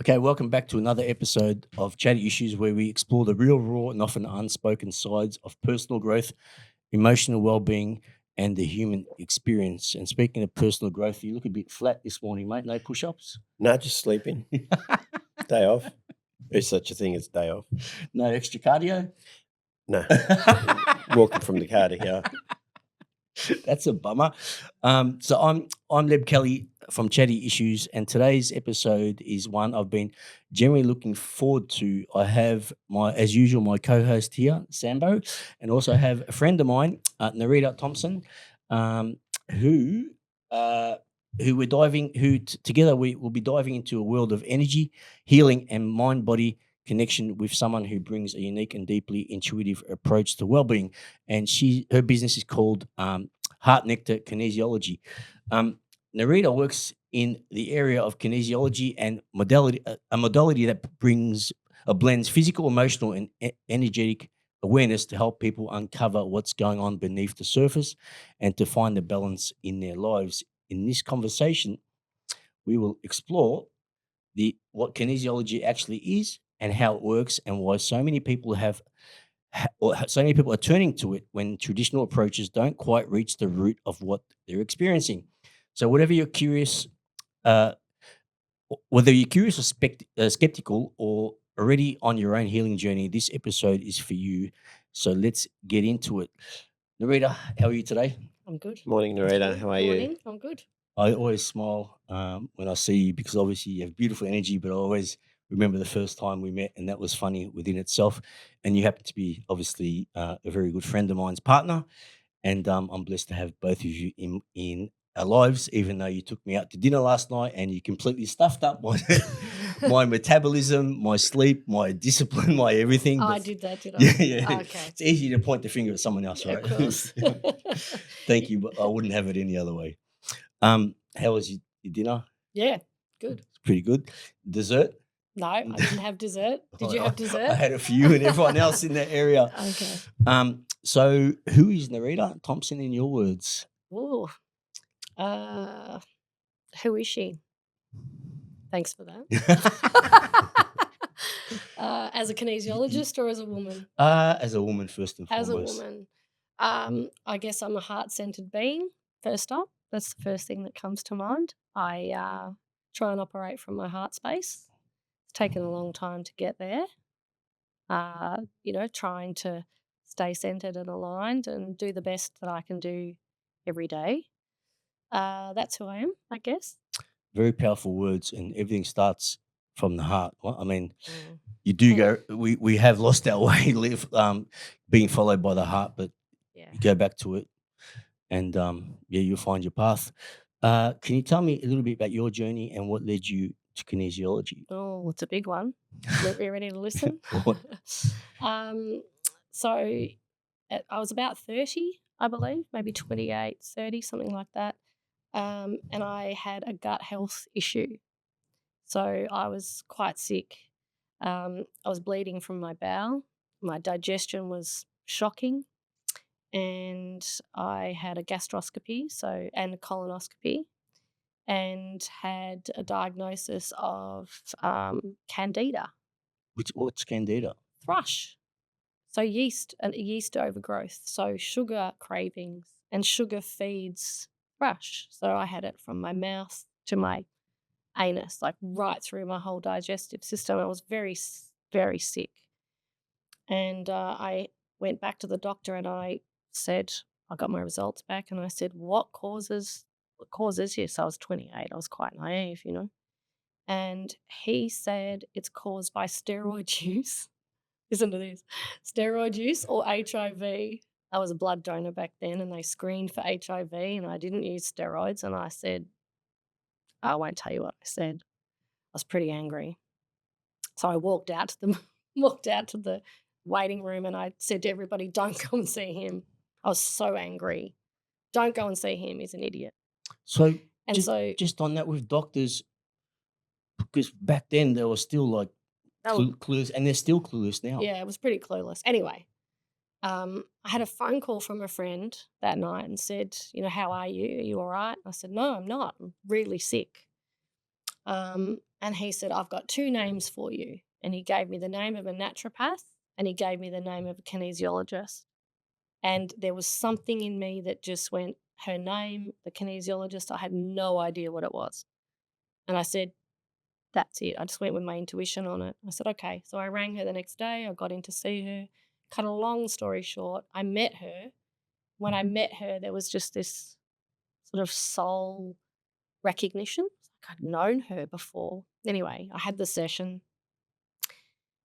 Okay, welcome back to another episode of Chaddy Issues, where we explore the real, raw, and often unspoken sides of personal growth, emotional well-being, and the human experience. And speaking of personal growth, you look a bit flat this morning, mate. No push-ups? No, just sleeping. Day off. There's such a thing as day off. No extra cardio? No, walking from the car to here. That's a bummer. So I'm Leb Kelly from Chaddy Issues, and today's episode is one I've been generally looking forward to. I have as usual, my co-host here, Sambo, and also have a friend of mine, Narreda Thompson, um, who together we will be diving into a world of energy, healing, and mind-body connection with someone who brings a unique and deeply intuitive approach to well-being. And her business is called Heart Nectar Kinesiology. Narreda works in the area of kinesiology and a modality that blends physical, emotional, and energetic awareness to help people uncover what's going on beneath the surface and to find the balance in their lives. In this conversation, we will explore what kinesiology actually is and how it works, and why so many people are turning to it when traditional approaches don't quite reach the root of what they're experiencing. So, uh, whether you're curious or skeptical, or already on your own healing journey, this episode is for you. So let's get into it. Narita, how are you today? I'm good. Morning, Naareda. How are you? Morning. I'm good. I always smile when I see you, because obviously you have beautiful energy, but I always remember the first time we met, and that was funny within itself. And you happen to be obviously a very good friend of mine's partner, and I'm blessed to have both of you in our lives. Even though you took me out to dinner last night and you completely stuffed up my my metabolism, my sleep, my discipline, my everything. Oh, but I did that, did I? yeah. Okay. It's easy to point the finger at someone else, Yeah, right? of course. Thank you, but I wouldn't have it any other way. How was your dinner? Yeah, good. It's pretty good. Dessert? No, I didn't have dessert. Did you have dessert? I had a few, and everyone else in that area. Okay. So who is Narreda Thompson in your words? Ooh. Who is she? Thanks for that. As a kinesiologist or as a woman? As a woman, first and As a foremost. woman. I guess I'm a heart-centered being, first up. That's the first thing that comes to mind. I try and operate from my heart space. It's taken a long time to get there. Trying to stay centered and aligned and do the best that I can do every day. That's who I am, I guess. Very powerful words, and everything starts from the heart. Well, I mean, Mm. you do go. We have lost our way, being followed by the heart, but Yeah. you go back to it, and you'll find your path. Can you tell me a little bit about your journey and what led you to kinesiology? Oh, it's a big one. You ready to listen? What? So I was about 30, I believe, maybe 28, 30, something like that. And I had a gut health issue. So I was quite sick. I was bleeding from my bowel. My digestion was shocking. And I had a gastroscopy, and a colonoscopy, and had a diagnosis of candida, What's candida? thrush. So yeast overgrowth. So sugar cravings, and sugar feeds thrush. So I had it from my mouth to my anus, like right through my whole digestive system. I was very, very sick. And I went back to the doctor and I got my results back, and I said, what causes this? I was 28. I was quite naive, And he said it's caused by steroid use. Listen to this. Steroid use or HIV. I was a blood donor back then, and they screened for HIV, and I didn't use steroids. And I said, I won't tell you what I said. I was pretty angry. So I walked out to the waiting room, and I said to everybody, don't go and see him. I was so angry. Don't go and see him. He's an idiot. So, And just on that with doctors, because back then they were still like clueless, and they're still clueless now. Yeah, it was pretty clueless. Anyway, I had a phone call from a friend that night and said, how are you? Are you all right? I said, no, I'm not. I'm really sick. And he said, I've got 2 names for you. And he gave me the name of a naturopath and he gave me the name of a kinesiologist. And there was something in me that just went, her name, the kinesiologist, I had no idea what it was. And I said, that's it. I just went with my intuition on it. I said, okay. So I rang her the next day. I got in to see her. Cut a long story short, I met her. When I met her, there was just this sort of soul recognition. Like I'd known her before. Anyway, I had the session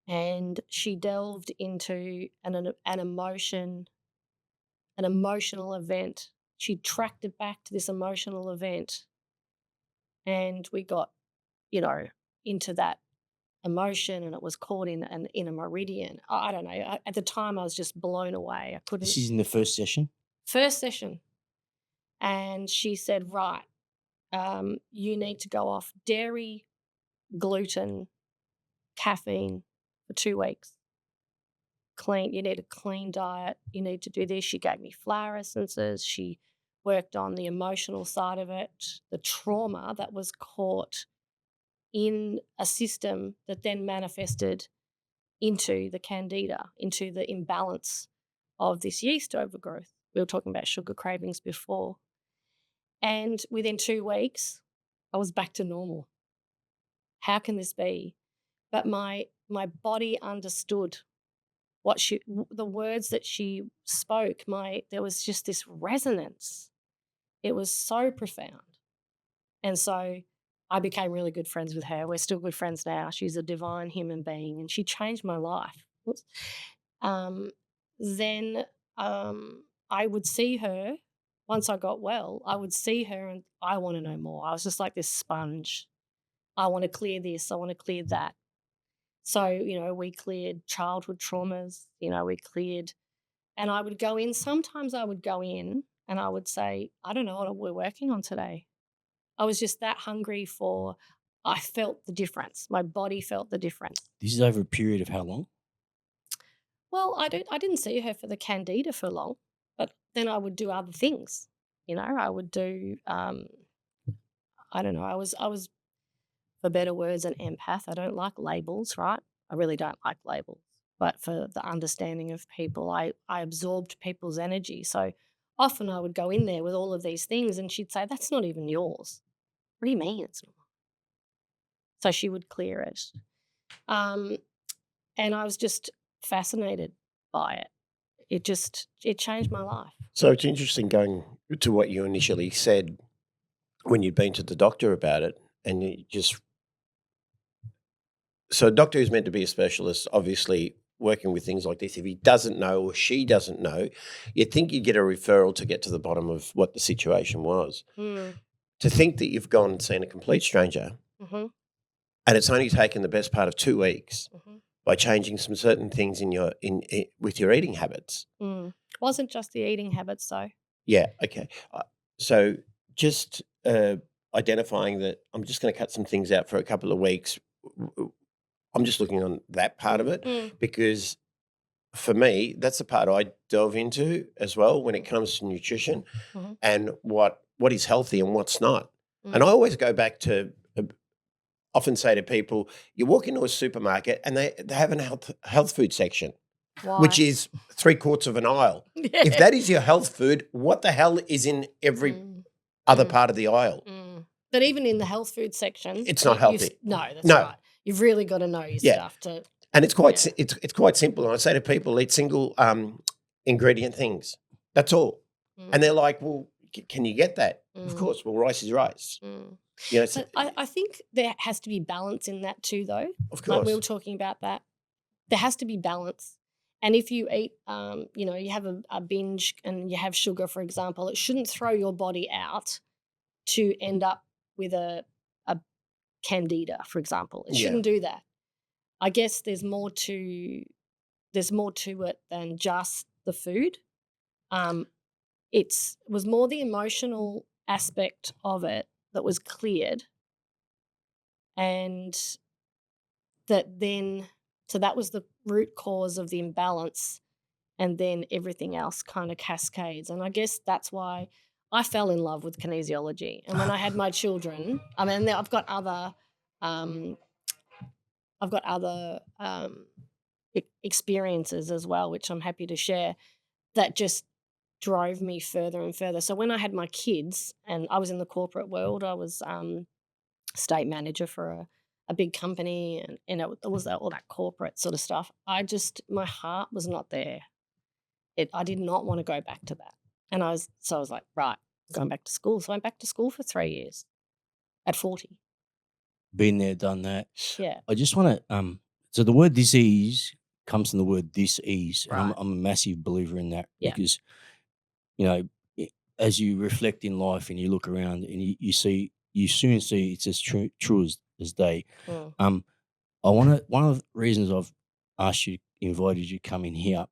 and she delved into an emotional event. She tracked it back to this emotional event and we got, into that emotion and it was caught in a meridian. I don't know. At the time I was just blown away. I couldn't. This is in the first session? First session. And she said, right, you need to go off dairy, gluten, caffeine for 2 weeks. Clean. You need a clean diet. You need to do this. She gave me flower essences. She worked on the emotional side of it, the trauma that was caught in a system that then manifested into the candida, into the imbalance of this yeast overgrowth. We were talking about sugar cravings before. And within 2 weeks, I was back to normal. How can this be? But my body understood the words that she spoke. There was just this resonance. It was so profound. And so I became really good friends with her. We're still good friends now. She's a divine human being and she changed my life. Then I would see her once I got well. I would see her and I want to know more. I was just like this sponge. I want to clear this. I want to clear that. So, we cleared childhood traumas, we cleared, and I would go in. Sometimes I would go in and I would say, I don't know what we're working on today. I was just that hungry I felt the difference. My body felt the difference. This is over a period of how long? Well, I didn't see her for the candida for long, but then I would do other things. I would do, I don't know, I was, for better words, an empath. I don't like labels, right? I really don't like labels. But for the understanding of people, I absorbed people's energy. So often I would go in there with all of these things and she'd say, that's not even yours. What do you mean it's not? So she would clear it. And I was just fascinated by it. It changed my life. So it's interesting going to what you initially said when you'd been to the doctor about it, and so a doctor who's meant to be a specialist, obviously working with things like this, if he doesn't know or she doesn't know, you'd think you'd get a referral to get to the bottom of what the situation was. To think that you've gone and seen a complete stranger and it's only taken the best part of 2 weeks by changing some certain things with your eating habits. Wasn't just the eating habits though. Yeah, okay. So just identifying that I'm just going to cut some things out for a couple of weeks. I'm just looking on that part of it because for me, that's the part I delve into as well when it comes to nutrition and what is healthy and what's not. And I always go back to often say to people, you walk into a supermarket and they have an health food section, which is 3/4 of an aisle. Yeah. If that is your health food, what the hell is in every other part of the aisle? But even in the health food section, it's not healthy. That's right. You've really got to know your stuff to. And it's quite it's quite simple. And I say to people, eat single ingredient things. That's all. And they're like, well, can you get that? Of course. Well, rice is rice. But I think there has to be balance in that too, though. Of course. Like we were talking about that. There has to be balance. And if you eat, you have a binge and you have sugar, for example, it shouldn't throw your body out to end up with a candida, for example. It shouldn't do that. I guess there's more to it than just the food. It was more the emotional aspect of it that was cleared, and that was the root cause of the imbalance, and then everything else kind of cascades. And I guess that's why I fell in love with kinesiology. And when I had my children, I've got other um, I've got other experiences as well, which I'm happy to share, that just drove me further and further. So when I had my kids and I was in the corporate world, I was state manager for a big company, and it was all that corporate sort of stuff. My heart was not there. I did not want to go back to that. And I was like, right, going back to school. So I went back to school for 3 years at 40. Been there, done that. Yeah. I just want to so the word disease comes from the word dis-ease, and Right. I'm a massive believer in that Yeah. because you know as you reflect in life and you look around and you soon see it's as true as day. Mm, Um, I want to one of the reasons I've invited you to come in here.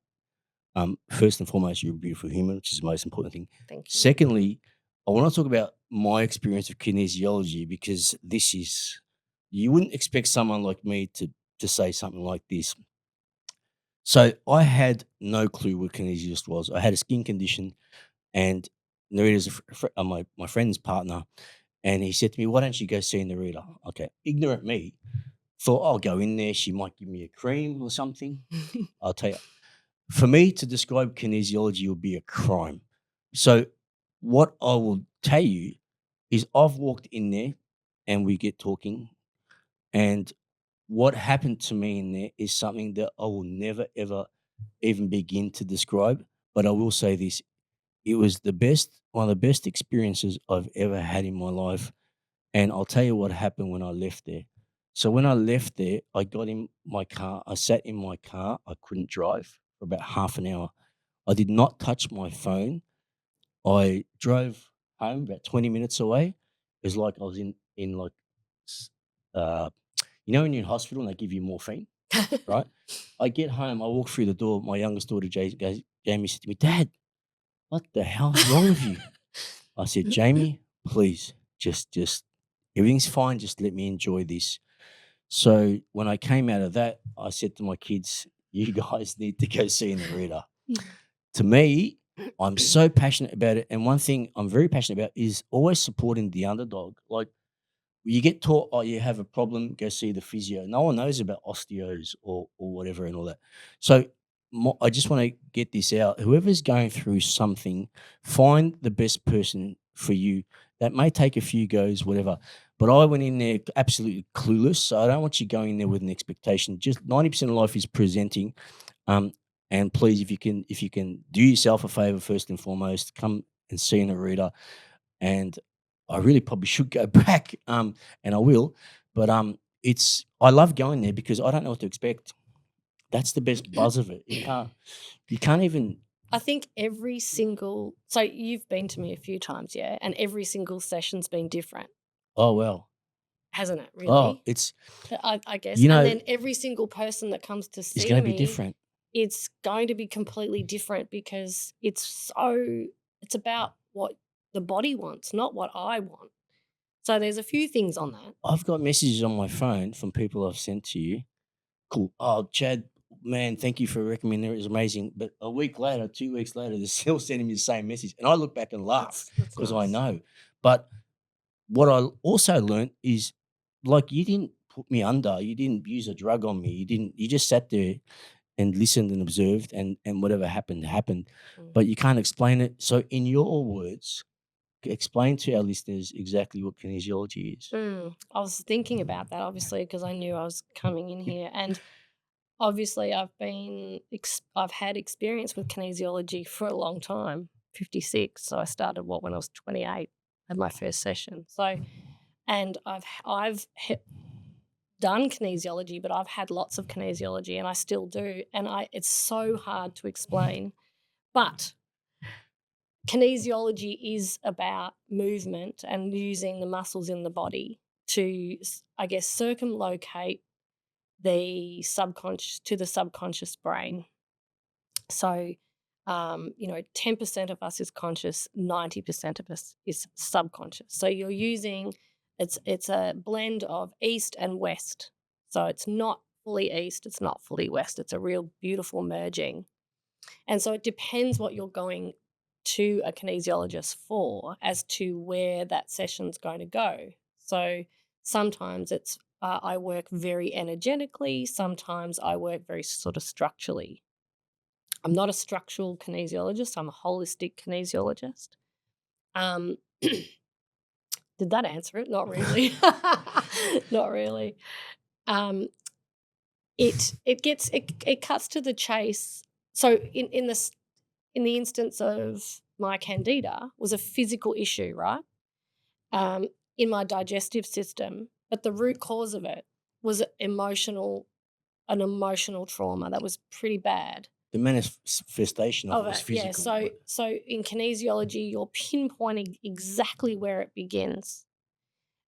First and foremost, you're a beautiful human, which is the most important thing. thank you. Secondly, I want to talk about my experience of kinesiology because you wouldn't expect someone like me to say something like this. So I had no clue what kinesiologist was. I had a skin condition, and Nareda's my friend's partner, and he said to me, "Why don't you go see Nareda?" Okay, ignorant me thought I'll go in there. She might give me a cream or something. I'll tell you, for me to describe kinesiology would be a crime. So what I will tell you is I've walked in there and we get talking, and what happened to me in there is something that I will never ever even begin to describe. But I will say this: it was one of the best experiences I've ever had in my life. And I'll tell you what happened when I left there. So when I left there, I got in my car. I sat in my car. I couldn't drive for about half an hour. I did not touch my phone. I drove home about 20 minutes away. It was like I was in like, s- uh, when you're in hospital and they give you morphine, right? I get home. I walk through the door. My youngest daughter, Jamie, said to me, "Dad, what the hell's wrong with you?" I said, "Jamie, please, just everything's fine. Just let me enjoy this." So when I came out of that, I said to my kids, "You guys need to go see Narreda." To me, I'm so passionate about it, and one thing I'm very passionate about is always supporting the underdog. Like you get taught, oh, you have a problem, go see the physio. No one knows about osteos or whatever and all that. So I just want to get this out. Whoever's going through something, find the best person for you. That may take a few goes, whatever. But I went in there absolutely clueless. So I don't want you going in there with an expectation. Just 90% of life is presenting. Um, and please, if you can do yourself a favor first and foremost, come and see an reader. And I really probably should go back, and I will. But I love going there because I don't know what to expect. That's the best buzz of it. You can't even. I think so you've been to me a few times, yeah, and every single session's been different, Oh well. hasn't it? Oh, Really? it's I guess. you And know then every single person that comes to it's going see to be me, different. it's going to be completely different because it's about what the body wants, not what I want. So there's a few things on that. I've got messages on my phone from people I've sent to you. Cool. Oh, Chad, man, thank you for recommending it. It was amazing. But a week later, 2 weeks later, they're still sending me the same message, and I look back and laugh That's because I nice. know. But what I also learned is, like, you didn't put me under. You didn't use a drug on me. You just sat there and listened and observed, and whatever happened, happened. Mm. But you can't explain it. So in your words, explain to our listeners exactly what kinesiology is. I was thinking about that obviously because I knew I was coming in here, and obviously I've had experience with kinesiology for a long time, 56. So I started when I was 28, had my first session. So, and done kinesiology, but I've had lots of kinesiology, and I still do, and it's so hard to explain, but kinesiology is about movement and using the muscles in the body to, I guess, circumlocate the subconscious brain. So, 10% of us is conscious, 90% of us is subconscious. So you're using it's a blend of east and west. So it's not fully east, it's not fully west. It's a real beautiful merging. And so it depends what you're going to a kinesiologist for as to where that session's going to go. So sometimes it's I work very energetically. Sometimes I work very sort of structurally. I'm not a structural kinesiologist. I'm a holistic kinesiologist. Um, did that answer it? Not really. Not really. Um, it cuts to the chase. So in the instance of my candida was a physical issue, right? In my digestive system, but the root cause of it was an emotional trauma that was pretty bad. The manifestation of Of it was it, yeah. physical. So in kinesiology, you're pinpointing exactly where it begins.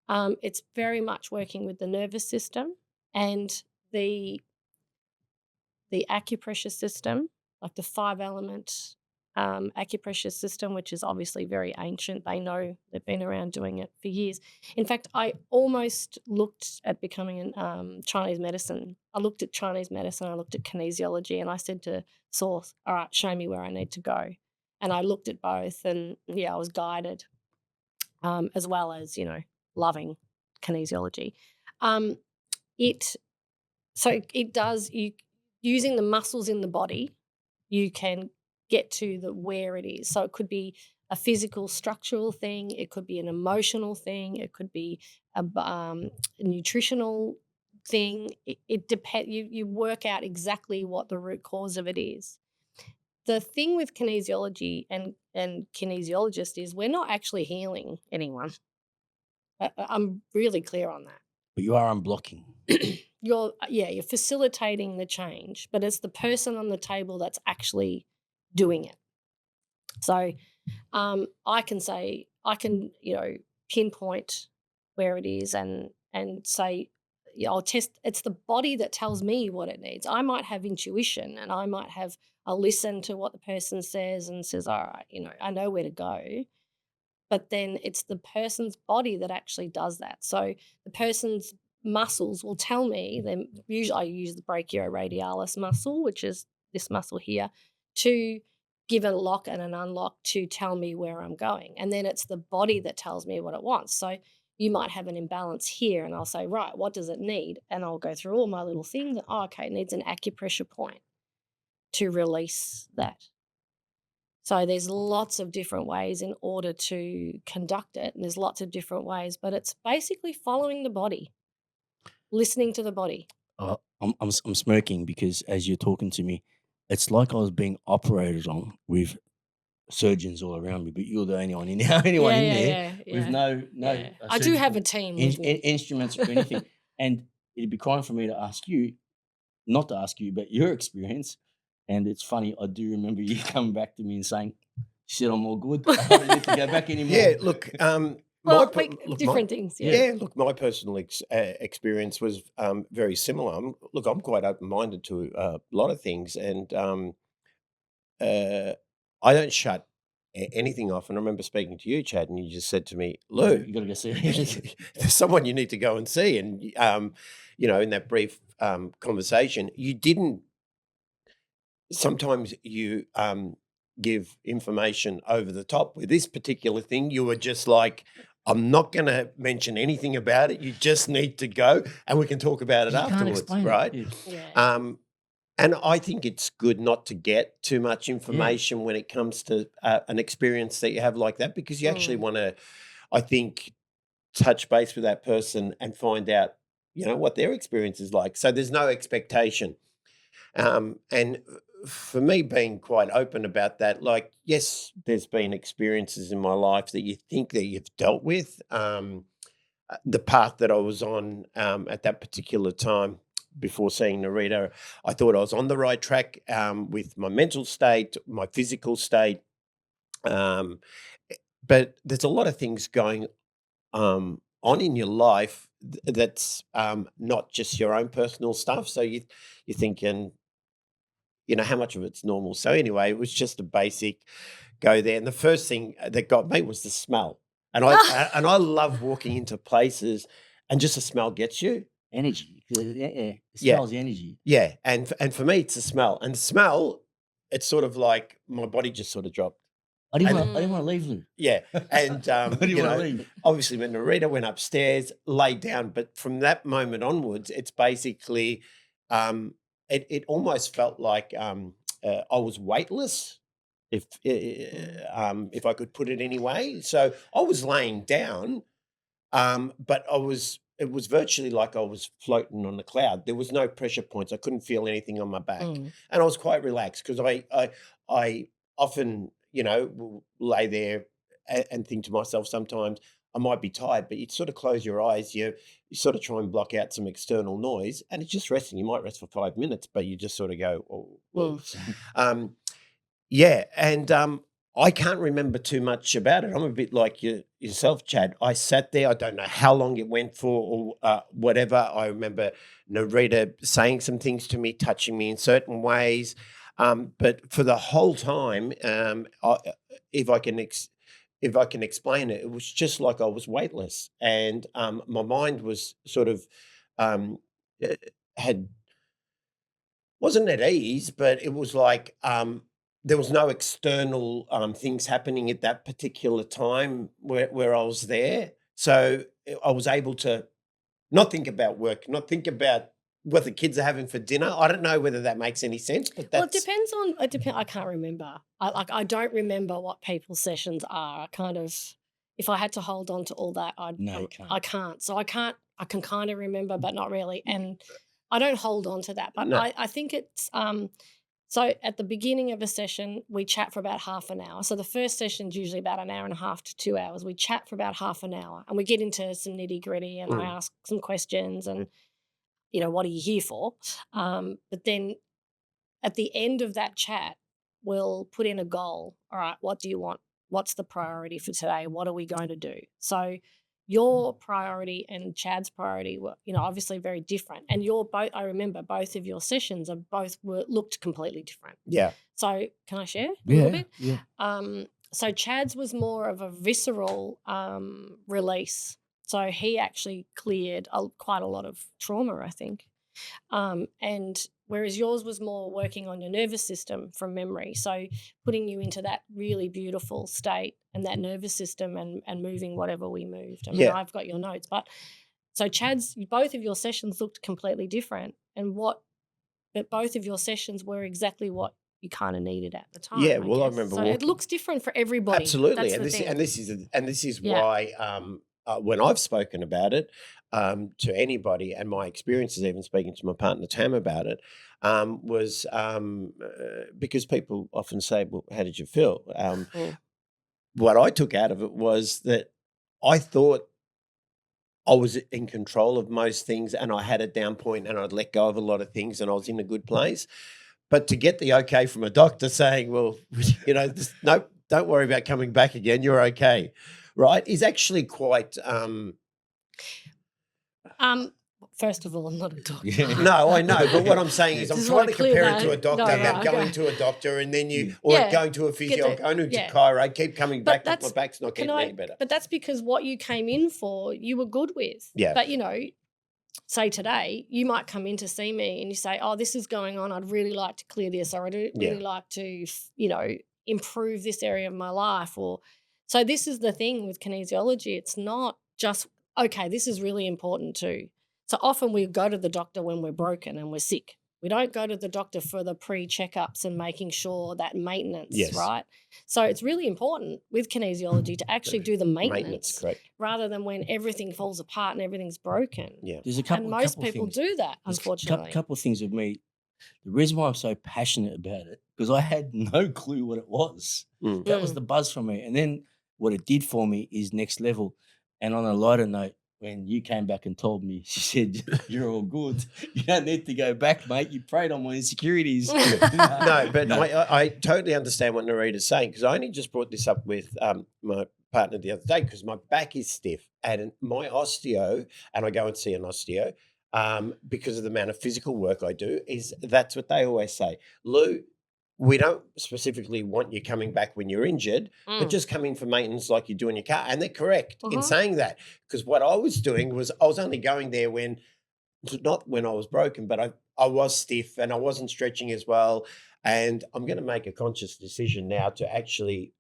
It's very much working with the nervous system and the acupressure system, like the 5-element acupressure system, which is obviously very ancient. They know they've been around doing it for years. In fact, I almost looked at becoming Chinese medicine. I looked at Chinese medicine, I looked at kinesiology, and I said to Source, all right, show me where I need to go. And I looked at both, and yeah, I was guided, as well as, loving kinesiology. It So it does, using the muscles in the body, you can get to the where it is. So it could be a physical structural thing, it could be an emotional thing, it could be a nutritional thing. It depends. You work out exactly what the root cause of it is. The thing with kinesiology and kinesiologists is we're not actually healing anyone. I'm really clear on that. But you are unblocking. You're facilitating the change, but it's the person on the table that's actually doing it. So I can pinpoint where it is and say, I'll test. It's the body that tells me what it needs. I might have intuition, and I'll listen to what the person says and says, all right, I know where to go. But then it's the person's body that actually does that. So the person's muscles will tell me. Then usually I use the brachioradialis muscle, which is this muscle here, to give a lock and an unlock to tell me where I'm going. And then it's the body that tells me what it wants. So you might have an imbalance here, and I'll say, right, what does it need? And I'll go through all my little things. Oh, okay, it needs an acupressure point to release that. So there's lots of different ways in order to conduct it, and there's lots of different ways, but it's basically following the body, listening to the body. I'm smirking because as you're talking to me, it's like I was being operated on with surgeons all around me, but you're the only one in there with no Yeah. I do have a team with me. instruments or anything. And it'd be kind for me to ask you, not to ask you, but your experience. And it's funny, I do remember you coming back to me and saying, "Shit, I'm all good. I don't need to go back anymore." Yeah, look, different things. Yeah, look, my personal experience was very similar. I'm quite open-minded to a lot of things, and I don't shut anything off. And I remember speaking to you, Chad, and you just said to me, "Lou, You got to go see. there's someone you need to go and see." And in that brief conversation, you didn't. Sometimes you give information over the top. With this particular thing, you were just like, I'm not going to mention anything about it. You just need to go, and we can talk about it afterwards, right? Yeah. And I think it's good not to get too much information when it comes to an experience that you have like that, because you actually want to, I think, touch base with that person and find out, what their experience is like. So there's no expectation. And for me, being quite open about that, like, yes, there's been experiences in my life that you think that you've dealt with. The path that I was on at that particular time before seeing Naareda, I thought I was on the right track with my mental state, my physical state. But there's a lot of things going on in your life that's not just your own personal stuff. So you're thinking, how much of it's normal. So anyway, it was just a basic go there. And the first thing that got me was the smell. And I love walking into places and just the smell gets you. Energy. It smells energy. Yeah. And for me, it's the smell. And the smell, it's sort of like my body just sort of dropped. I didn't And- want to leave, Lou. Yeah. And, I didn't you want know, to leave. obviously when Naareda went upstairs, laid down, but from that moment onwards, it's basically, it almost felt like I was weightless, if I could put it anyway. So I was laying down, but it was virtually like I was floating on a cloud. There was no pressure points. I couldn't feel anything on my back, and I was quite relaxed because I often, will lay there and think to myself sometimes I might be tired, but you sort of close your eyes, you sort of try and block out some external noise, and it's just resting. You might rest for 5 minutes, but you just sort of go, oh, well. Yeah, and I can't remember too much about it. I'm a bit like yourself, Chad. I sat there. I don't know how long it went for or whatever. I remember Narreda saying some things to me, touching me in certain ways. But for the whole time, if I can explain it, it was just like I was weightless, and my mind was sort of had wasn't at ease, but it was like there was no external things happening at that particular time where I was there. So I was able to not think about work, not think about what the kids are having for dinner. I don't know whether that makes any sense, but Well, it that's depends on. I can't remember. I don't remember what people's sessions are. I kind of, if I had to hold on to all that, No, you can't. I can't. So I can't. I can kind of remember, but not really. And I don't hold on to that. But No. I think it's so at the beginning of a session, we chat for about half an hour. So the first session's usually about an hour and a half to 2 hours. We chat for about half an hour and we get into some nitty gritty and I ask some questions and, what are you here for? But then at the end of that chat, we'll put in a goal. All right, what do you want? What's the priority for today? What are we going to do? So your priority and Chad's priority were, obviously very different. And I remember both of your sessions looked completely different. yeah, So can I share a little bit? Yeah. So Chad's was more of a visceral release. So he actually cleared quite a lot of trauma, I think. And whereas yours was more working on your nervous system from memory. So putting you into that really beautiful state and that nervous system and moving whatever we moved. I mean, Yeah. I've got your notes, but so both of your sessions looked completely different but both of your sessions were exactly what you kind of needed at the time. Yeah, well, I guess. remember So it looks different for everybody. absolutely, That's the thing. and this is Yeah. why when I've spoken about it to anybody, and my experiences, even speaking to my partner Tam about it, was because people often say, "Well, how did you feel?" What I took out of it was that I thought I was in control of most things, and I had a down point, and I'd let go of a lot of things, and I was in a good place. But to get the okay from a doctor saying, well, nope, don't worry about coming back again, you're okay, right, is actually quite First of all, I'm not a doctor. no, I know, but what I'm saying is I'm Just trying wanna to clear compare it that. to a doctor, No, about right, going okay. to a doctor and then Yeah, going to a physio, the- going to yeah. chiro, keep coming But back because my back's not getting any better. But that's because what you came in for, you were good with. Yeah. But say today, you might come in to see me and you say, "Oh, this is going on. I'd really like to clear this, or I'd really like to, improve this area of my life." So this is the thing with kinesiology. It's not just okay. This is really important too. So often we go to the doctor when we're broken and we're sick. We don't go to the doctor for the pre-checkups and making sure that maintenance, Yes. right? So it's really important with kinesiology to actually do the maintenance correct. rather than when everything falls apart and everything's broken. Yeah. There's a And most couple people things. do that, There's unfortunately. couple of things with me. The reason why I'm so passionate about it, because I had no clue what it was. That was the buzz for me. And then what it did for me is next level. And on a lighter note, when you came back and told me, she said, "You're all good. You don't need to go back, mate. You preyed on my insecurities." No, but I totally understand what Nareda's saying, because I only just brought this up with my partner the other day because my back is stiff, and my osteo, and I go and see an osteo because of the amount of physical work I do, that's what they always say. Lou, we don't specifically want you coming back when you're injured, but just come in for maintenance like you do in your car. And they're correct in saying that, because what I was doing was I was only going there not when I was broken, but I was stiff and I wasn't stretching as well. And I'm going to make a conscious decision now to actually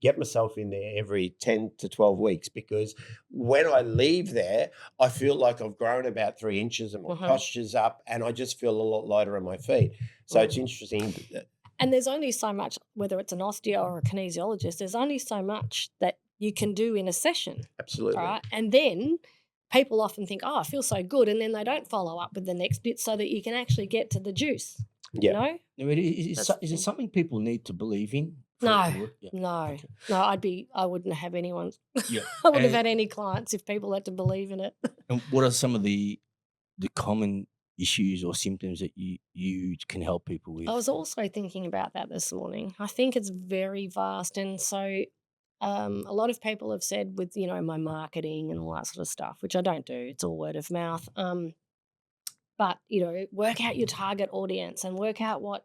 get myself in there every 10 to 12 weeks, because when I leave there, I feel like I've grown about 3 inches and my posture's up, and I just feel a lot lighter on my feet. So it's interesting. And there's only so much, whether it's an osteo or a kinesiologist, there's only so much that you can do in a session. Absolutely. All right. And then people often think, oh, I feel so good. And then they don't follow up with the next bit so that you can actually get to the juice. Yeah. You know? Is it something people need to believe in? No, no, I wouldn't have anyone. Yeah. I wouldn't have had any clients if people had to believe in it. And what are some of the common issues or symptoms that you can help people with? I was also thinking about that this morning. I think it's very vast. And so a lot of people have said with, my marketing and all that sort of stuff, which I don't do. It's all word of mouth. But, work out your target audience and work out what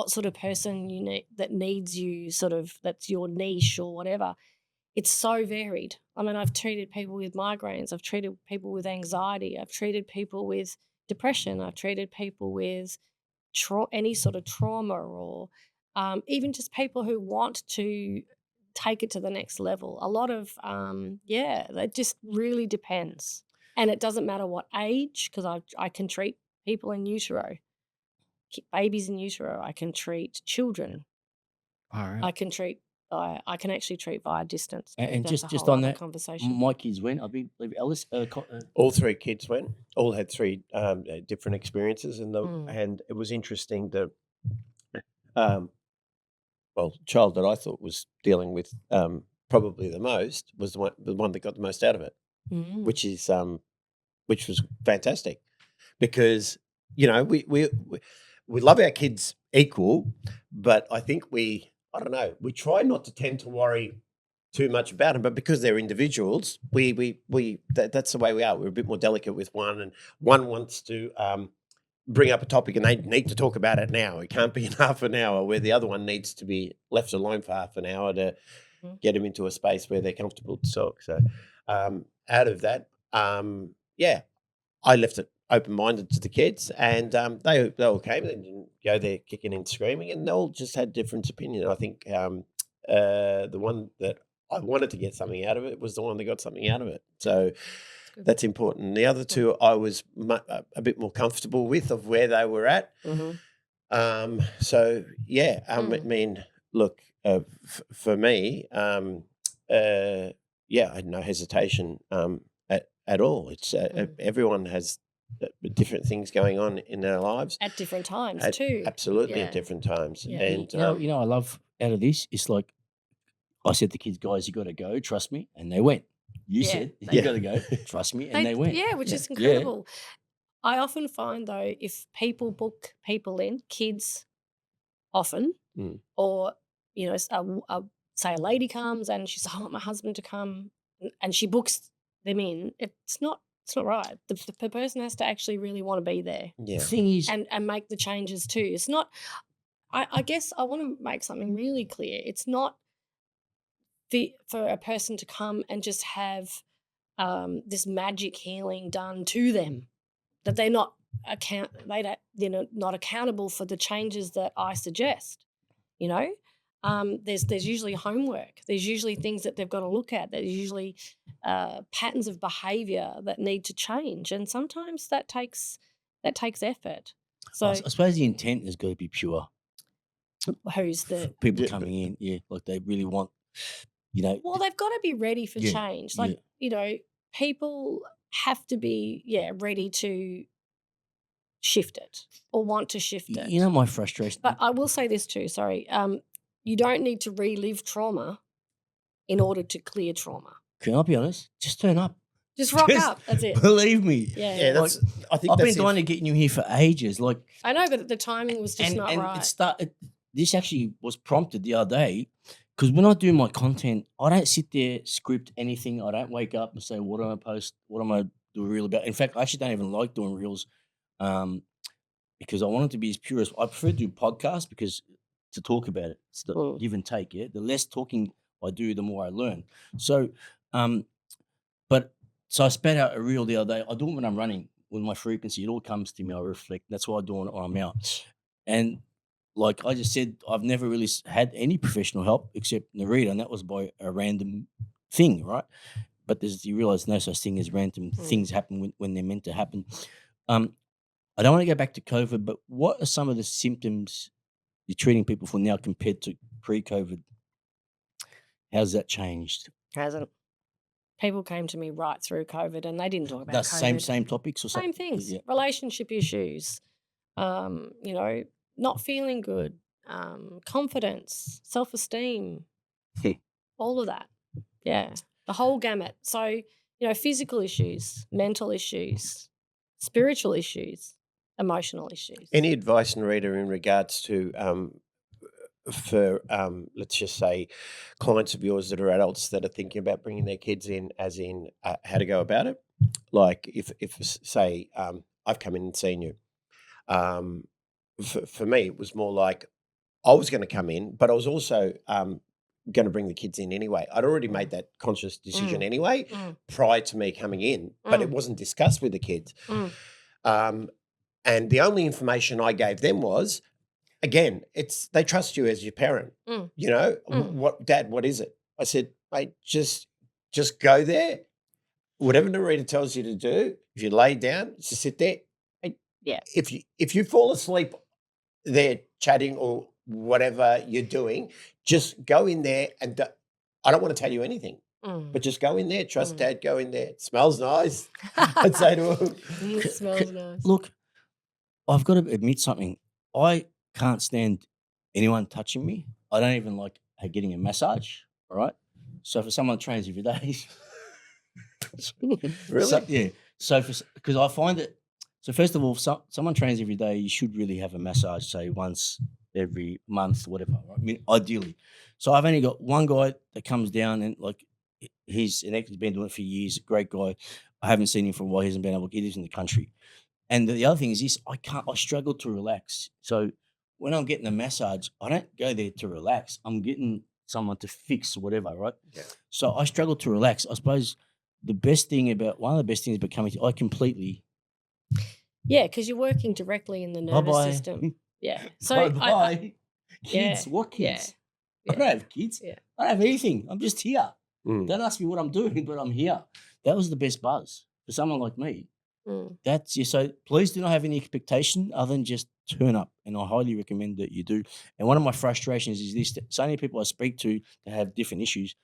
sort of person you need that needs you, sort of, that's your niche or whatever. It's so varied. I mean, I've treated people with migraines. I've treated people with anxiety. I've treated people with depression. I've treated people with any sort of trauma, or even just people who want to take it to the next level. A lot of, it just really depends. And it doesn't matter what age, because I can treat people in utero, babies in utero. I can treat children. All right. I can treat. I can actually treat via distance. And That's just a whole on other that conversation. my kids went. I believe Ellis. All 3 kids went. All had 3 different experiences, and and it was interesting that, child that I thought was dealing with probably the most was the one that got the most out of it, which was fantastic, because we love our kids equal, but I think we try not to tend to worry too much about them, but because they're individuals, that's the way we are. We're a bit more delicate with one, and one wants to bring up a topic and they need to talk about it now. It can't be in half an hour, where the other one needs to be left alone for half an hour to get them into a space where they're comfortable to talk. So out of that, I left it open-minded to the kids, and they all came. They didn't go there kicking and screaming, and they all just had different opinions. I think the one that I wanted to get something out of it was the one that got something out of it. So that's important. The other 2 I was a bit more comfortable with, of where they were at. So yeah, I mean, look, for me, I had no hesitation at all. It's everyone has different things going on in their lives at different times too. Absolutely, at different times. Yeah. And I love out of this. It's like I said to the kids, guys, you got to go. Trust me, and they went. You said you got to go. Trust me, and they went. Yeah, which is incredible. I often find, though, if people book people in, kids often, or say a lady comes and she says, "I want my husband to come," and she books them in, it's not right. The person has to actually really want to be there. Yeah. The thing is, and make the changes too. It's not. I guess I want to make something really clear. It's not for a person to come and just have this magic healing done to them, that they're not not accountable for the changes that I suggest. There's usually homework. There's usually things that they've got to look at. There's usually patterns of behaviour that need to change, and sometimes that takes effort. So I suppose the intent has got to be pure. Who's the people coming in? Yeah, like they really want. Well, they've got to be ready for change. Like people have to be ready to shift it or want to shift it. My frustration. But I will say this too. Sorry, you don't need to relive trauma in order to clear trauma. Can I be honest? Just turn up. Just rock up. That's it. Believe me. Yeah. I think I've been trying to get you here for ages. Like I know, but the timing was just not right. This actually was prompted the other day, because when I do my content, I don't sit there, script anything. I don't wake up and say, what am I post? What am I do a reel about? In fact, I actually don't even like doing reels because I want it to be as pure as I prefer to do podcasts, because to talk about it, it's the give and take. Yeah, the less talking I do, the more I learn. So, so I spat out a reel the other day. I do it when I'm running with my frequency. It all comes to me. I reflect. That's why I do it when I'm out. And like I just said, I've never really had any professional help except Naareda, and that was by a random thing, right? But you realize no such thing as random things happen when they're meant to happen. I don't want to go back to COVID, but what are some of the symptoms you're treating people for now compared to pre-COVID? How's that changed? Hasn't. People came to me right through COVID and they didn't talk about That's COVID. same topics or Same something? things. Relationship issues, you know, not feeling good, confidence, self-esteem, all of that. Yeah, the whole gamut. So, you know, physical issues, mental issues, spiritual issues, emotional issues. Any advice, Narreda, in regards to for let's just say clients of yours that are adults that are thinking about bringing their kids in, as in how to go about it? Like if say I've come in and seen you. For me, it was more like I was going to come in, but I was also going to bring the kids in anyway. I'd already made that conscious decision anyway prior to me coming in, but it wasn't discussed with the kids. And the only information I gave them was, again, they trust you as your parent. You know, what, Dad, what is it? I said, mate, just go there. Whatever Narreda tells you to do, if you lay down, just sit there. Yeah. If you fall asleep there chatting or whatever you're doing, just go in there and I don't want to tell you anything, but just go in there. Trust Dad. Go in there. It smells nice. I'd say to him, It smells nice. Look, I've got to admit something. I can't stand anyone touching me. I don't even like getting a massage. All right. So for someone that trains every day, really? So, yeah. So because I find that. So first of all, someone trains every day, you should really have a massage, say once every month, whatever. Right? I mean, ideally. So I've only got one guy that comes down and like he's been doing it for years. A great guy. I haven't seen him for a while. He hasn't been able. He lives in the country. And the other thing is this: I struggle to relax. So when I'm getting a massage, I don't go there to relax. I'm getting someone to fix whatever, right? Yeah. So I struggle to relax. I suppose one of the best things about coming to, I completely. Yeah, because you're working directly in the nervous Bye-bye. system. Yeah. So Bye-bye. Kids, yeah, what kids? yeah, I don't have kids. yeah. I don't have anything. I'm just here. Don't ask me what I'm doing, but I'm here. That was the best buzz for someone like me. That's so please do not have any expectation other than just turn up, and I highly recommend that you do. And one of my frustrations is this: that so many people I speak to that have different issues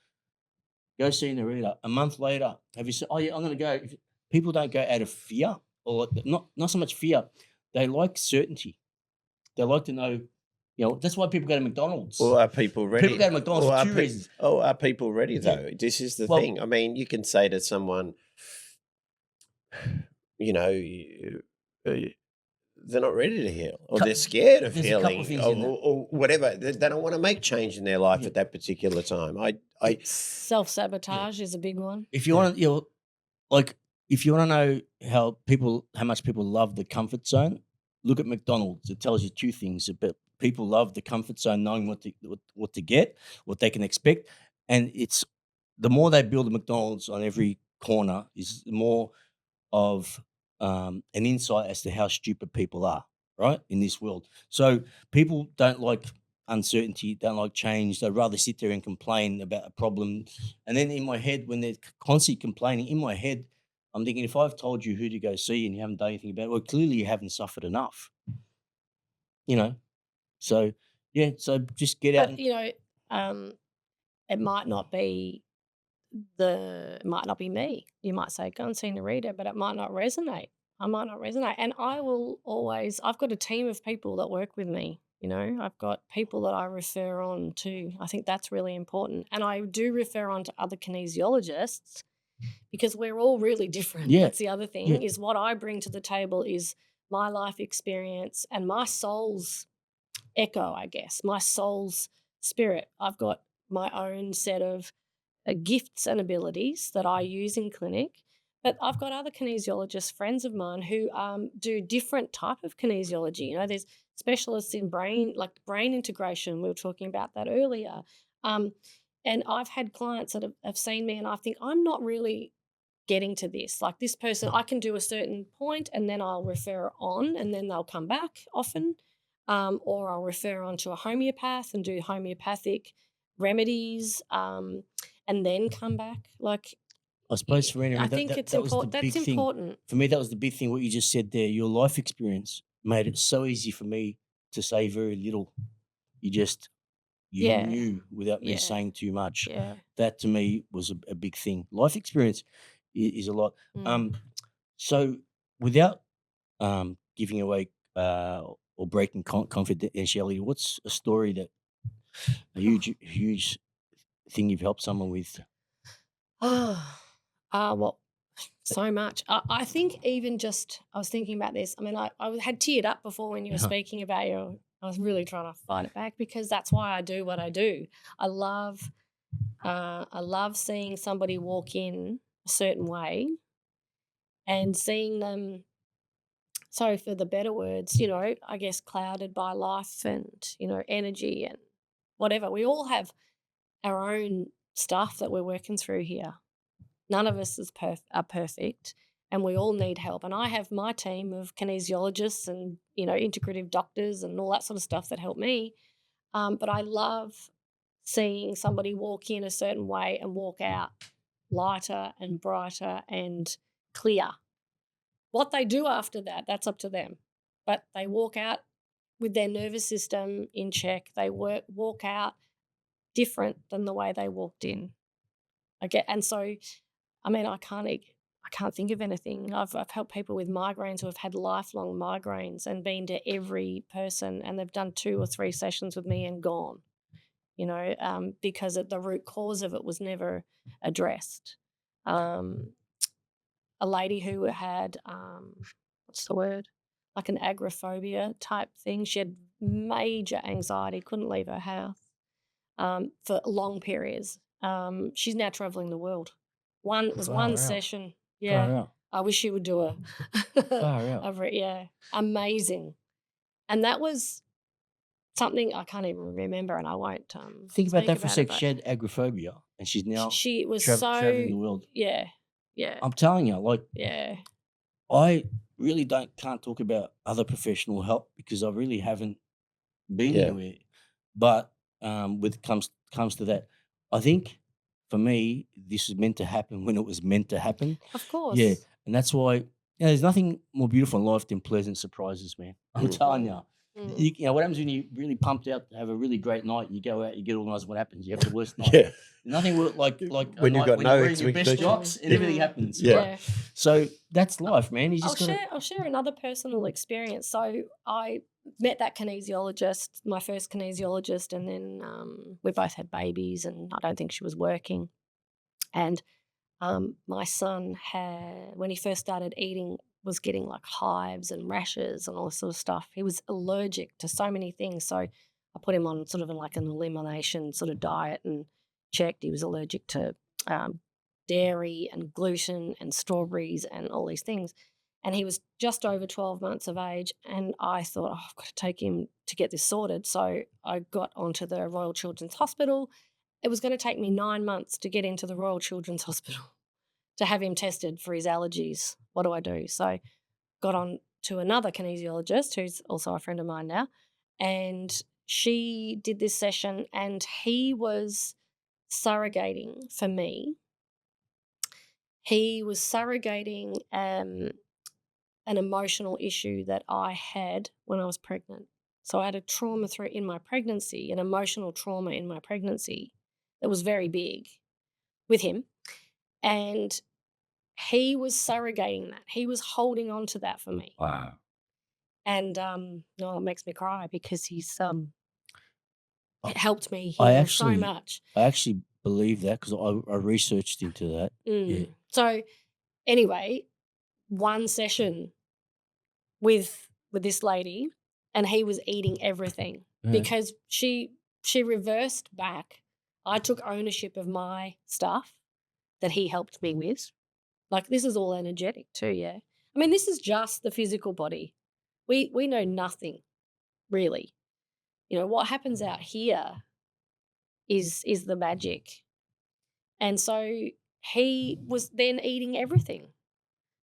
go see Narreda. A month later, have you said, oh yeah, I'm going to go. People don't go out of fear, or not so much fear. They like certainty. They like to know. You know, that's why people go to McDonald's. Or are people ready? People go to McDonald's for two reasons. Oh, are people ready though? This is the thing. I mean, you can say to someone, you know, they're not ready to heal, or they're scared of healing, or whatever. They don't want to make change in their life at that particular time. Self-sabotage is a big one. If you want to, if you want to know how much people love the comfort zone, look at McDonald's. It tells you two things about people love the comfort zone, knowing what to get, what they can expect, and it's the more they build a McDonald's on every corner, is the more of an insight as to how stupid people are, right, in this world. So people don't like uncertainty, don't like change. They'd rather sit there and complain about a problem. And then in my head, when they're constantly complaining, in my head, I'm thinking, if I've told you who to go see and you haven't done anything about it, well, clearly you haven't suffered enough. You know? So, yeah, so just get out. But, you know, it might not be me. You might say, go and see Naareda, but it might not resonate. I might not resonate. And I've got a team of people that work with me. You know, I've got people that I refer on to. I think that's really important. And I do refer on to other kinesiologists because we're all really different. Yeah. That's the other thing is what I bring to the table is my life experience and my soul's echo, I guess, my soul's spirit. I've got my own set of gifts and abilities that I use in clinic, but I've got other kinesiologists, friends of mine, who do different type of kinesiology. You know, there's specialists in brain integration. We were talking about that earlier. And I've had clients that have seen me and I think I'm not really getting to this. Like this person, I can do a certain point and then I'll refer on and then they'll come back often. or I'll refer on to a homeopath and do homeopathic remedies, and then come back. Like, I suppose, Serena, I think it's that was the important. big That's thing. important. For me, that was the big thing, what you just said there. Your life experience made it so easy for me to say very little. You Yeah, knew without me yeah, saying too much. yeah. That to me was a big thing. Life experience is a lot. Mm. So without giving away or breaking confidentiality, what's a story that a huge thing you've helped someone with? Well, so much. I think even just, I was thinking about this. I mean, I had teared up before when you were Uh-huh. speaking about your, I was really trying to fight it back because that's why I do what I do. I love seeing somebody walk in a certain way and seeing them, sorry for the better words, I guess clouded by life and, energy and whatever. We all have our own stuff that we're working through here. None of us are perfect, and we all need help. And I have my team of kinesiologists and integrative doctors and all that sort of stuff that help me. But I love seeing somebody walk in a certain way and walk out lighter and brighter and clear. What they do after that, that's up to them. But they walk out with their nervous system in check. They walk out different than the way they walked in. And so, I mean, I can't think of anything. I've helped people with migraines who have had lifelong migraines and been to every person, and they've done 2 or 3 sessions with me and gone. Because the root cause of it was never addressed. A lady who had what's the word? Like an agoraphobia type thing. She had major anxiety, couldn't leave her house for long periods. She's now traveling the world. It was Far one out. session. Far Yeah. out. I wish you would do a Far out. over it. Yeah. Amazing. And that was something I can't even remember, and I won't Think about speak that for a about it, sec. She had agoraphobia, and she's now she was traveling the so, world. yeah. Yeah. I'm telling you, like, Yeah. I really can't talk about other professional help because I really haven't been Yeah. anywhere. But with comes to that, I think for me, this was meant to happen when it was meant to happen. Of course. Yeah, and that's why there's nothing more beautiful in life than pleasant surprises, man. I'm telling you. Mm. You know what happens when you're really pumped out to have a really great night? You go out, you get organised. What happens? You have the worst night. Yeah. Nothing will like a When you've night got when no you're wearing your best expectation. jocks and everything happens. Yeah. Right? So that's life, man. You just got I'll share another personal experience. So I met that kinesiologist, my first kinesiologist, and then we both had babies, and I don't think she was working. And my son when he first started eating, was getting like hives and rashes and all this sort of stuff. He was allergic to so many things. So I put him on sort of like an elimination sort of diet and checked. He was allergic to dairy and gluten and strawberries and all these things. And he was just over 12 months of age. And I thought, oh, I've got to take him to get this sorted. So I got onto the Royal Children's Hospital. It was going to take me 9 months to get into the Royal Children's Hospital to have him tested for his allergies. What do I do? So got on to another kinesiologist who's also a friend of mine now. And she did this session, and he was surrogating for me. He was surrogating an emotional issue that I had when I was pregnant. So I had a trauma in my pregnancy, an emotional trauma in my pregnancy that was very big with him. And he was surrogating that. He was holding on to that for me. wow. And it makes me cry because he's helped me I heal so actually- much. I actually believe that because I researched into that. Yeah. So anyway, one session with this lady, and he was eating everything because she reversed back. I took ownership of my stuff that he helped me with. Like, this is all energetic too, yeah. I mean, this is just the physical body. We know nothing really. What happens out here is the magic. And so he was then eating everything.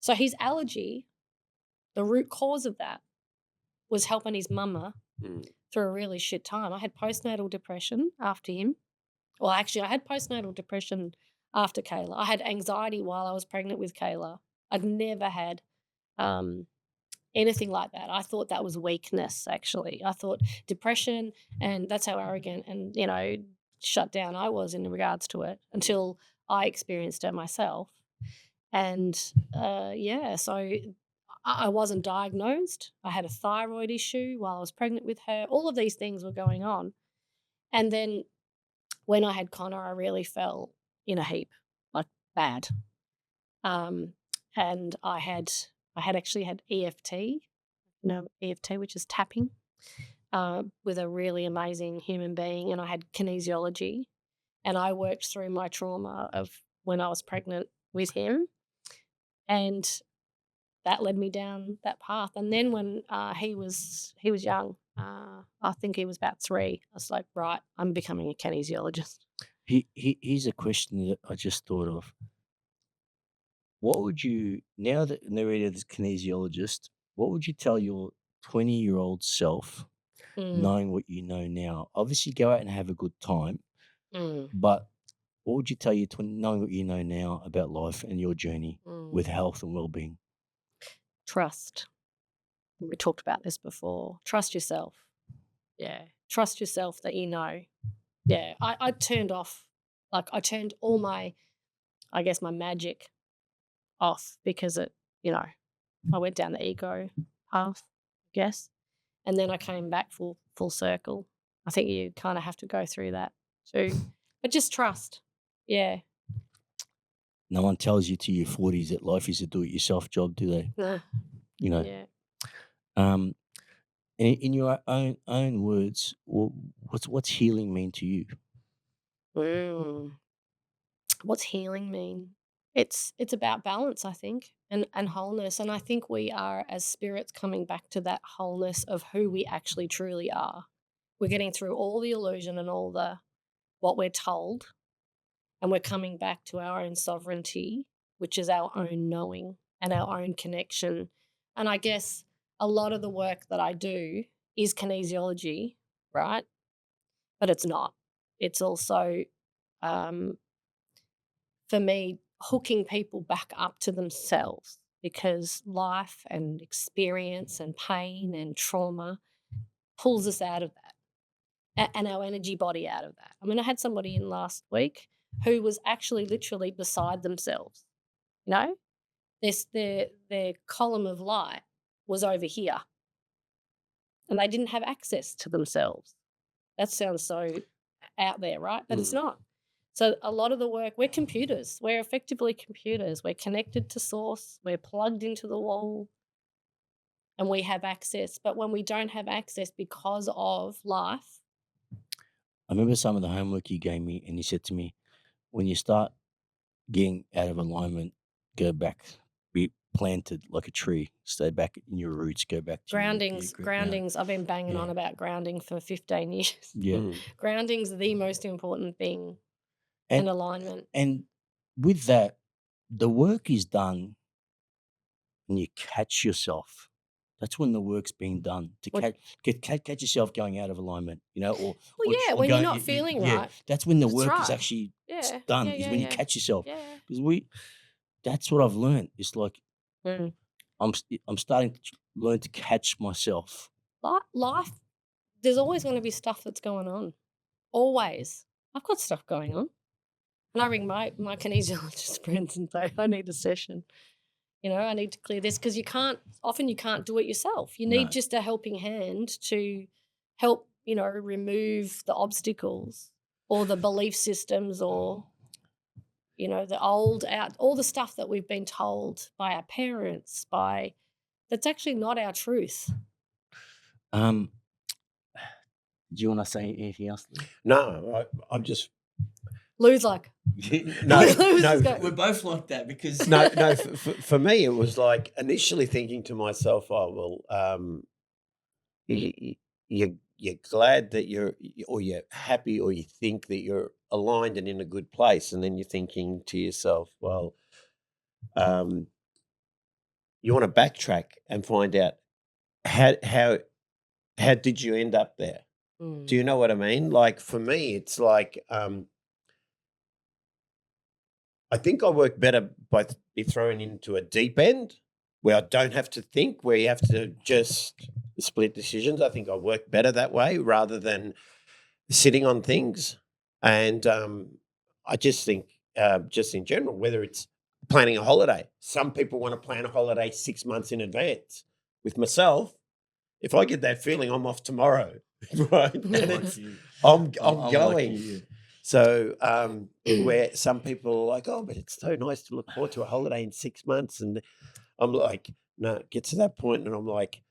So his allergy, the root cause of that was helping his mama Mm. through a really shit time. I had postnatal depression after him. Well, actually, I had postnatal depression after Kayla. I had anxiety while I was pregnant with Kayla. I'd never had anything like that. I thought that was weakness, actually. I thought depression, and that's how arrogant and, shut down I was in regards to it until I experienced it myself. And so I wasn't diagnosed. I had a thyroid issue while I was pregnant with her. All of these things were going on. And then when I had Connor, I really fell in a heap, like bad. And I had actually had EFT, EFT, which is tapping, with a really amazing human being, and I had kinesiology, and I worked through my trauma of when I was pregnant with him, and that led me down that path. And then when he was young, I think he was about 3. I was like, right, I'm becoming a kinesiologist. Here's a question that I just thought of. What would you, now that Narreda is a kinesiologist, what would you tell your 20-year-old self, knowing what you know now? Obviously, go out and have a good time, but what would you tell your knowing what you know now about life and your journey with health and well-being? Trust. We talked about this before. Trust yourself. Yeah. Trust yourself that you know. Yeah. I turned off, I turned all my, I guess, my magic off because I went down the ego path, I guess. And then I came back full circle. I think you kind of have to go through that too. But just trust. Yeah. No one tells you to your 40s that life is a do-it-yourself job, do they? No. Yeah. In your own words, what's healing mean to you? What's healing mean? It's about balance, I think, and wholeness. And I think we are, as spirits, coming back to that wholeness of who we actually truly are. We're getting through all the illusion and all the what we're told, and we're coming back to our own sovereignty, which is our own knowing and our own connection. And I guess a lot of the work that I do is kinesiology, right? But it's not. It's also, for me, hooking people back up to themselves, because life and experience and pain and trauma pulls us out of that and our energy body out of that. I mean, I had somebody in last week who was actually literally beside themselves. Their column of light was over here, and they didn't have access to themselves. That sounds so out there, right? But it's not. So a lot of the work, we're computers. We're effectively computers. We're connected to source. We're plugged into the wall, and we have access. But when we don't have access because of life. I remember some of the homework you gave me, and you said to me, when you start getting out of alignment, go back, be planted like a tree, stay back in your roots, go back to groundings. I've been banging on about grounding for 15 years. Yeah. Grounding's the most important thing in alignment. And with that, the work is done and you catch yourself. That's when the work's being done, to catch yourself going out of alignment, or when you're not feeling right. That's when the That's work right. is actually Yeah. done. Yeah, is yeah, when you yeah. catch yourself. Yeah. Because that's what I've learned. It's like I'm starting to learn to catch myself. Life, there's always going to be stuff that's going on. Always. I've got stuff going on. And I ring my kinesiologist friends and say, I need a session. I need to clear this, because you can't do it yourself. You need just a helping hand to help, remove the obstacles or the belief systems or, the old out, all the stuff that we've been told by our parents, that's actually not our truth. Do you want to say anything else? No, I'm just Lou's like, no. We're both like that, because no. For me, it was like initially thinking to myself, "Oh well, you're glad that you're happy, or you think that you're aligned and in a good place," and then you're thinking to yourself, "Well, you want to backtrack and find out how how did you end up there? Do you know what I mean? Like for me, it's like I think I work better by be thrown into a deep end where I don't have to think, where you have to just split decisions. I think I work better that way rather than sitting on things. And I just think, just in general, whether it's planning a holiday, some people want to plan a holiday 6 months in advance. With myself, if I get that feeling, I'm off tomorrow, right? And it's, I'm I'm like going. you. So where some people are like, oh, but it's so nice to look forward to a holiday in 6 months. And I'm like, no, it gets to that point and I'm like,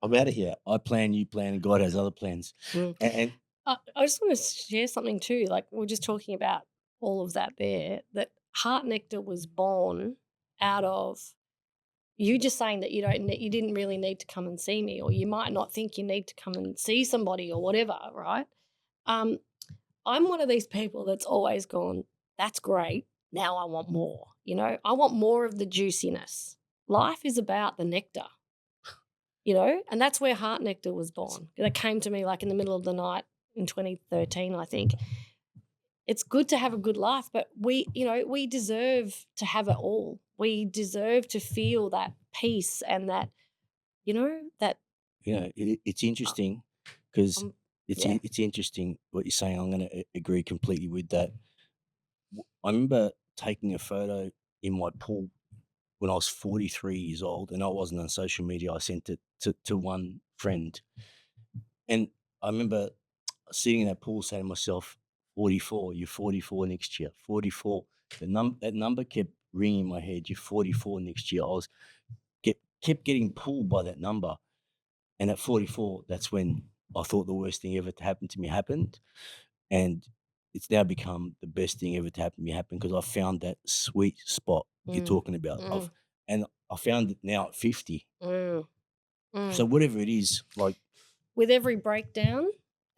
I'm out of here. I plan, you plan, and God has other plans. And I just want to share something too. Like we're just talking about all of that there. That Heart Nectar was born out of you just saying that you didn't really need to come and see me, or you might not think you need to come and see somebody or whatever, right? I'm one of these people that's always gone, that's great. Now I want more. I want more of the juiciness. Life is about the nectar, and that's where Heart Nectar was born. That came to me like in the middle of the night in 2013, I think. It's good to have a good life, but we deserve to have it all. We deserve to feel that peace and that, that. it's interesting because Yeah. it's interesting what you're saying. I'm going to agree completely with that. I remember taking a photo in my pool when I was 43 years old, and I wasn't on social media. I sent it to one friend, and I remember sitting in that pool saying to myself, 44, you're 44 next year, 44. That number kept ringing in my head, you're 44 next year. Kept getting pulled by that number. And at 44, that's when I thought the worst thing ever to happen to me happened. And it's now become the best thing ever to happen to me happened because I found that sweet spot you're talking about. And I found it now at 50. So whatever it is, like with every breakdown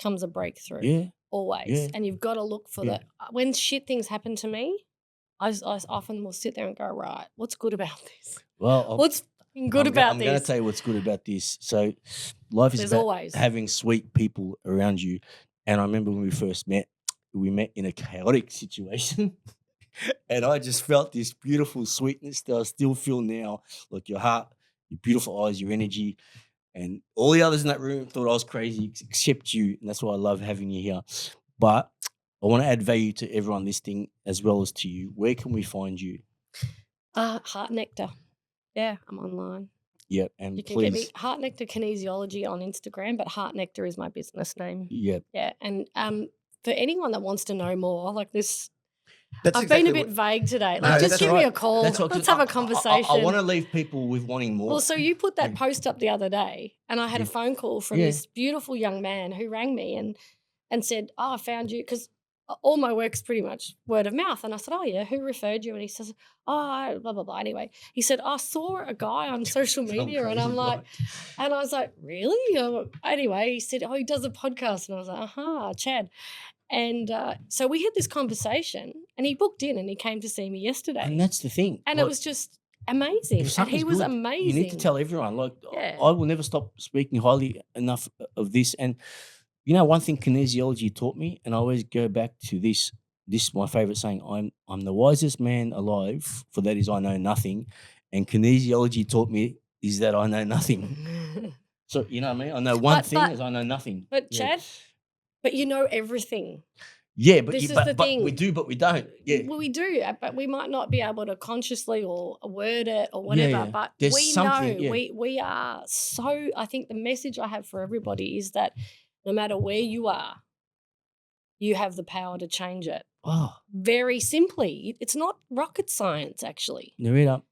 comes a breakthrough. Yeah. Always. Yeah. And you've got to look for that. When shit things happen to me, I often will sit there and go, right, what's good about this? Well, What's good about I'm this? going to tell you what's good about this. So life is There's about always. having sweet people around you. And I remember when we first met, we met in a chaotic situation. And I just felt this beautiful sweetness that I still feel now. Like your heart, your beautiful eyes, your energy. And all the others in that room thought I was crazy except you. And that's why I love having you here. But I want to add value to everyone listening as well as to you. Where can we find you? Heart Nectar. Yeah, I'm online. Yep. And you can please. get me Heart Nectar Kinesiology on Instagram, but Heart Nectar is my business name. Yep. Yeah. And for anyone that wants to know more, like this, That's I've exactly been a bit vague today. No, Like, just that's give all me right. a call. That's all, Let's 'cause have a conversation. I want to leave people with wanting more. Well, so you put that post up the other day, and I had a phone call from this beautiful young man who rang me and said, "Oh, I found you," because all my work's pretty much word of mouth. And I said, "Oh yeah, who referred you?" And he says, "Oh, blah blah blah." Anyway, he said, "I saw a guy on social media," and I'm like, and I was like, "Really?" Anyway, he said, "Oh, he does a podcast," and I was like, "Aha, Chad." And so we had this conversation, and he booked in, and he came to see me yesterday. And that's the thing. And it was just amazing. And he was amazing. You need to tell everyone. Like, Yeah. I will never stop speaking highly enough of this. And one thing kinesiology taught me, and I always go back to this. This is my favorite saying. I'm the wisest man alive, for that is I know nothing. And kinesiology taught me is that I know nothing. So you know what I mean? I know one thing is I know nothing. But Chad, but you know everything. Yeah, but this is the thing. we do, but we don't. Yeah, well, we do, but we might not be able to consciously or word it or whatever. But there's we something, know we are so. I think the message I have for everybody is that no matter where you are, you have the power to change it. Oh, very simply, it's not rocket science, actually. Narreda,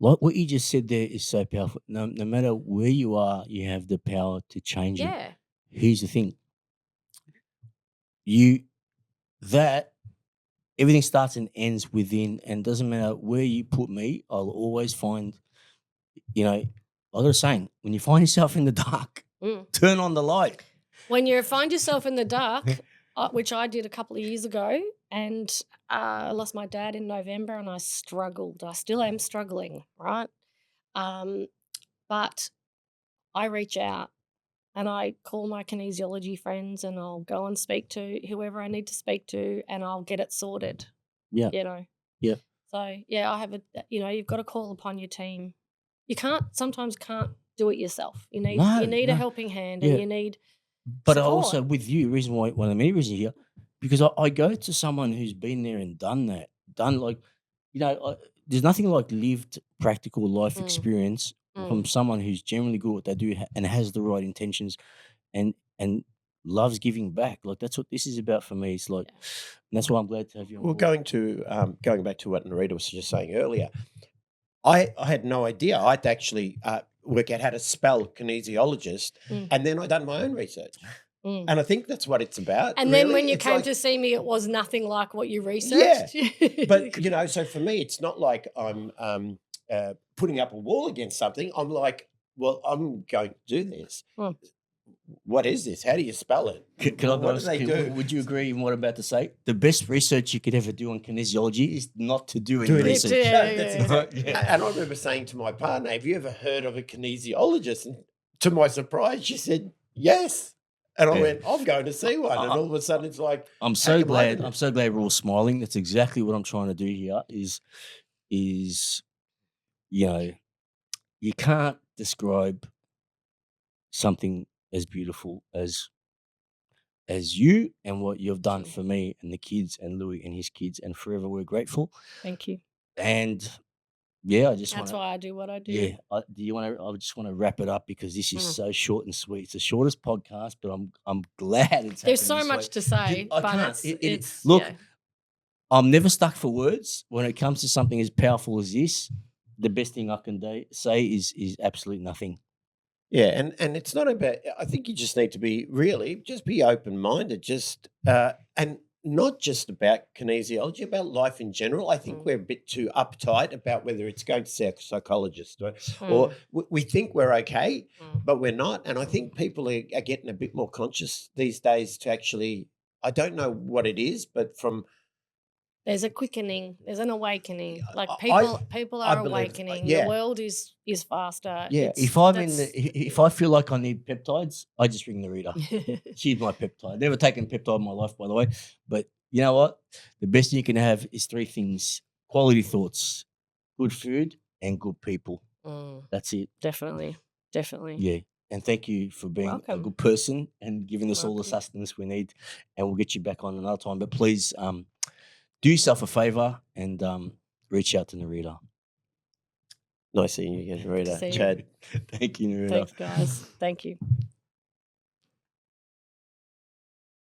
like what you just said there is so powerful. No matter where you are, you have the power to change it. Yeah. Here's the thing. Everything starts and ends within, and doesn't matter where you put me, I'll always find, I got a saying, when you find yourself in the dark, turn on the light. When you find yourself in the dark, which I did a couple of years ago, and I lost my dad in November, and I struggled. I still am struggling, right? But I reach out and I call my kinesiology friends, and I'll go and speak to whoever I need to speak to, and I'll get it sorted. Yeah. You know. Yeah. So yeah, I have you've got to call upon your team. You sometimes can't do it yourself. You need a No. helping hand, Yeah. and you need But I support. also, with you, reason why one of the many reasons here, because I go to someone who's been there and done that, there's nothing like lived practical life experience from someone who's generally good at what they do and has the right intentions and loves giving back. Like that's what this is about for me. It's like, Yeah. and that's why I'm glad to have you on Well, board. going back to what Nareda was just saying earlier, I had no idea. I had to actually work out how to spell kinesiologist, and then I done my own research. And I think that's what it's about. And really. then when you It's came like, to see me, it was nothing like what you researched. but so for me, it's not like I'm putting up a wall against something. I'm like, well, I'm going to do this. What is this? How do you spell it? What do they do? Would you agree in what I'm about to say? The best research you could ever do on kinesiology is not to do any Do it. research. No, that's exactly. And I remember saying to my partner, have you ever heard of a kinesiologist? And to my surprise, she said, yes. And I went, I'm going to see one. And all of a sudden it's like, I'm so glad we're all smiling. That's exactly what I'm trying to do here is you can't describe something as beautiful as you and what you've done for me and the kids and Louis and his kids, and forever we're grateful. Thank you. And yeah, that's why I do what I do. Yeah, I just want to wrap it up because this is so short and sweet. It's the shortest podcast, but I'm glad it's. There's so much to say, but it's look. I'm never stuck for words when it comes to something as powerful as this. The best thing I can say is absolutely nothing. Yeah, and it's not about. I think you just need to be open-minded, and not just about kinesiology, about life in general. I think we're a bit too uptight about whether it's going to see a psychologist or we think we're okay, but we're not. And I think people are getting a bit more conscious these days to actually. I don't know what it is, but there's a quickening, there's an awakening. Like people are awakening. The world is faster. Yeah. If I feel like I need peptides, I just ring Naareda. She's my peptide. Never taken peptide in my life, by the way. But you know what? The best thing you can have is three things: quality thoughts, good food, and good people. That's it. Definitely. Yeah. And thank you for being a good person and giving us all the sustenance we need. And we'll get you back on another time. But please do yourself a favor and reach out to Naareda. Nice seeing you again, Narreda. Chad. Thank you, Naareda. Thanks, guys. Thank you.